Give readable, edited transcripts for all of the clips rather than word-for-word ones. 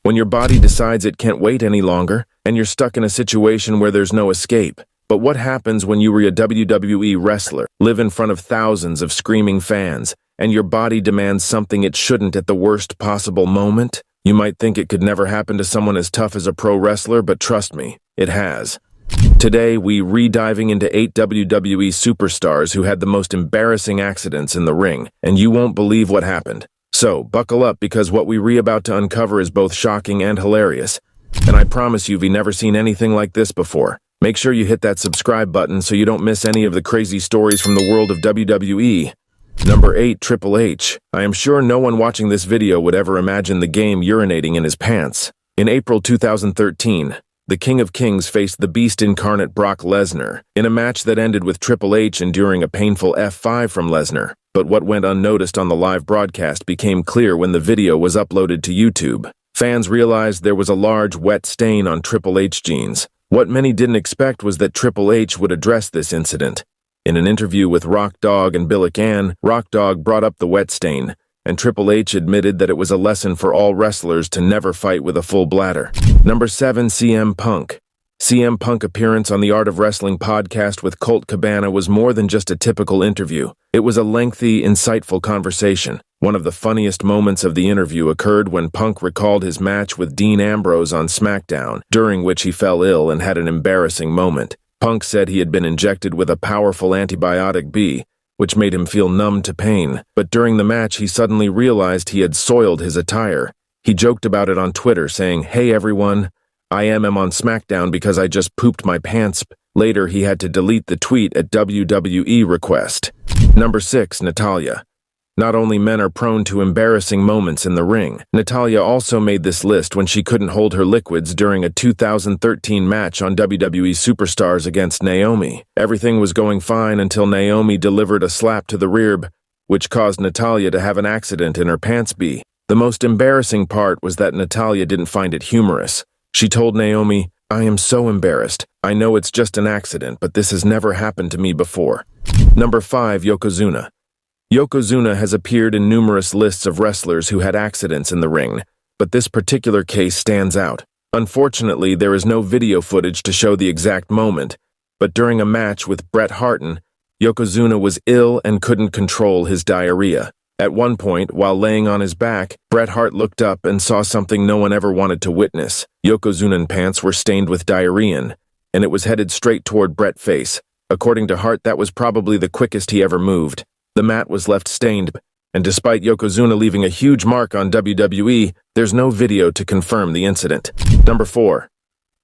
When your body decides it can't wait any longer, and you're stuck in a situation where there's no escape. But what happens when you were a WWE wrestler, live in front of thousands of screaming fans, and your body demands something it shouldn't at the worst possible moment? You might think it could never happen to someone as tough as a pro wrestler, but trust me, it has. Today, we re-diving into 8 WWE superstars who had the most embarrassing accidents in the ring, and you won't believe what happened. So, buckle up because what we about to uncover is both shocking and hilarious. And I promise you've never seen anything like this before. Make sure you hit that subscribe button so you don't miss any of the crazy stories from the world of WWE. Number 8, Triple H. I am sure no one watching this video would ever imagine the game urinating in his pants. In April 2013, the King of Kings faced the Beast incarnate Brock Lesnar in a match that ended with Triple H enduring a painful F5 from Lesnar. But what went unnoticed on the live broadcast became clear when the video was uploaded to YouTube. Fans realized there was a large wet stain on Triple H jeans. What many didn't expect was that Triple H would address this incident. In an interview with Rock Dogg and Billy Cann, Rock Dogg brought up the wet stain, and Triple H admitted that it was a lesson for all wrestlers to never fight with a full bladder. Number 7, CM Punk. CM Punk appearance on the Art of Wrestling podcast with Colt Cabana was more than just a typical interview. It was a lengthy, insightful conversation. One of the funniest moments of the interview occurred when Punk recalled his match with Dean Ambrose on SmackDown, during which he fell ill and had an embarrassing moment. Punk said he had been injected with a powerful antibiotic B, which made him feel numb to pain. But during the match, he suddenly realized he had soiled his attire. He joked about it on Twitter, saying, "Hey everyone, I am on SmackDown because I just pooped my pants." Later, he had to delete the tweet at WWE request. Number 6, Natalya. Not only men are prone to embarrassing moments in the ring, Natalya also made this list when she couldn't hold her liquids during a 2013 match on WWE Superstars against Naomi. Everything was going fine until Naomi delivered a slap to the rib, which caused Natalya to have an accident in her pants B. The most embarrassing part was that Natalya didn't find it humorous. She told Naomi, "I am so embarrassed. I know it's just an accident, but this has never happened to me before." Number 5, Yokozuna. Yokozuna has appeared in numerous lists of wrestlers who had accidents in the ring, but this particular case stands out. Unfortunately, there is no video footage to show the exact moment, but during a match with Bret Hart, Yokozuna was ill and couldn't control his diarrhea. At one point, while laying on his back, Bret Hart looked up and saw something no one ever wanted to witness. Yokozuna's pants were stained with diarrhea, and it was headed straight toward Bret's face. According to Hart, that was probably the quickest he ever moved. The mat was left stained, and despite Yokozuna leaving a huge mark on WWE, there's no video to confirm the incident. Number 4,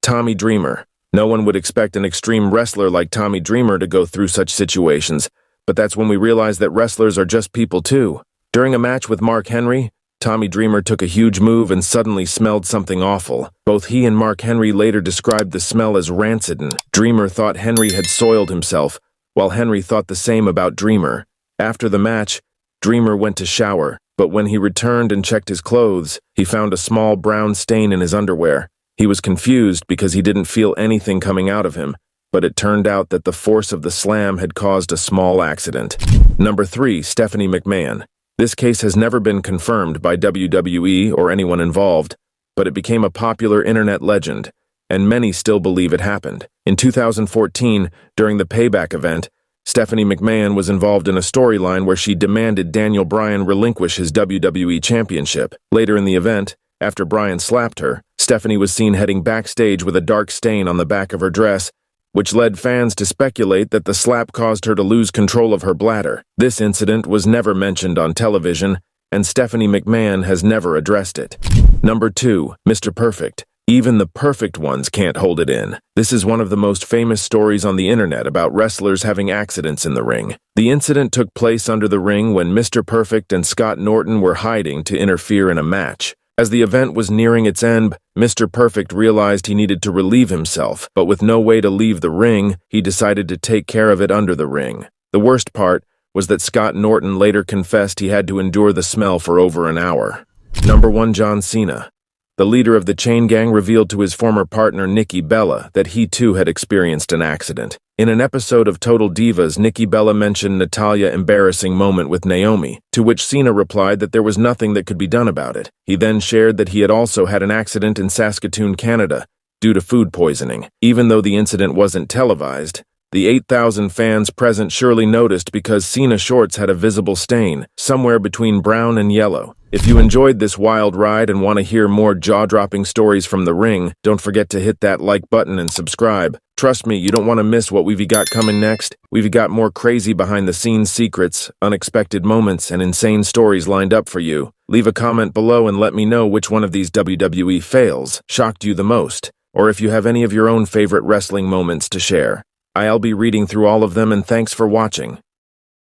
Tommy Dreamer. No one would expect an extreme wrestler like Tommy Dreamer to go through such situations, but that's when we realize that wrestlers are just people too. During a match with Mark Henry, Tommy Dreamer took a huge move and suddenly smelled something awful. Both he and Mark Henry later described the smell as rancid. Dreamer thought Henry had soiled himself, while Henry thought the same about Dreamer. After the match, Dreamer went to shower, but when he returned and checked his clothes, he found a small brown stain in his underwear. He was confused because he didn't feel anything coming out of him, but it turned out that the force of the slam had caused a small accident. Number 3, Stephanie McMahon. This case has never been confirmed by WWE or anyone involved, but it became a popular internet legend, and many still believe it happened. In 2014, during the Payback event, Stephanie McMahon was involved in a storyline where she demanded Daniel Bryan relinquish his WWE championship. Later in the event, after Bryan slapped her, Stephanie was seen heading backstage with a dark stain on the back of her dress, which led fans to speculate that the slap caused her to lose control of her bladder. This incident was never mentioned on television, and Stephanie McMahon has never addressed it. Number 2, Mr. Perfect. Even the perfect ones can't hold it in. This is one of the most famous stories on the internet about wrestlers having accidents in the ring. The incident took place under the ring when Mr. Perfect and Scott Norton were hiding to interfere in a match. As the event was nearing its end, Mr. Perfect realized he needed to relieve himself, but with no way to leave the ring, he decided to take care of it under the ring. The worst part was that Scott Norton later confessed he had to endure the smell for over an hour. Number 1, John Cena. The leader of the chain gang revealed to his former partner Nikki Bella that he too had experienced an accident. In an episode of Total Divas, Nikki Bella mentioned Natalya's embarrassing moment with Naomi, to which Cena replied that there was nothing that could be done about it. He then shared that he had also had an accident in Saskatoon, Canada, due to food poisoning. Even though the incident wasn't televised, the 8,000 fans present surely noticed because Cena's shorts had a visible stain, somewhere between brown and yellow. If you enjoyed this wild ride and want to hear more jaw-dropping stories from the ring, don't forget to hit that like button and subscribe. Trust me, you don't want to miss what we've got coming next. We've got more crazy behind-the-scenes secrets, unexpected moments, and insane stories lined up for you. Leave a comment below and let me know which one of these WWE fails shocked you the most, or if you have any of your own favorite wrestling moments to share. I'll be reading through all of them, and thanks for watching.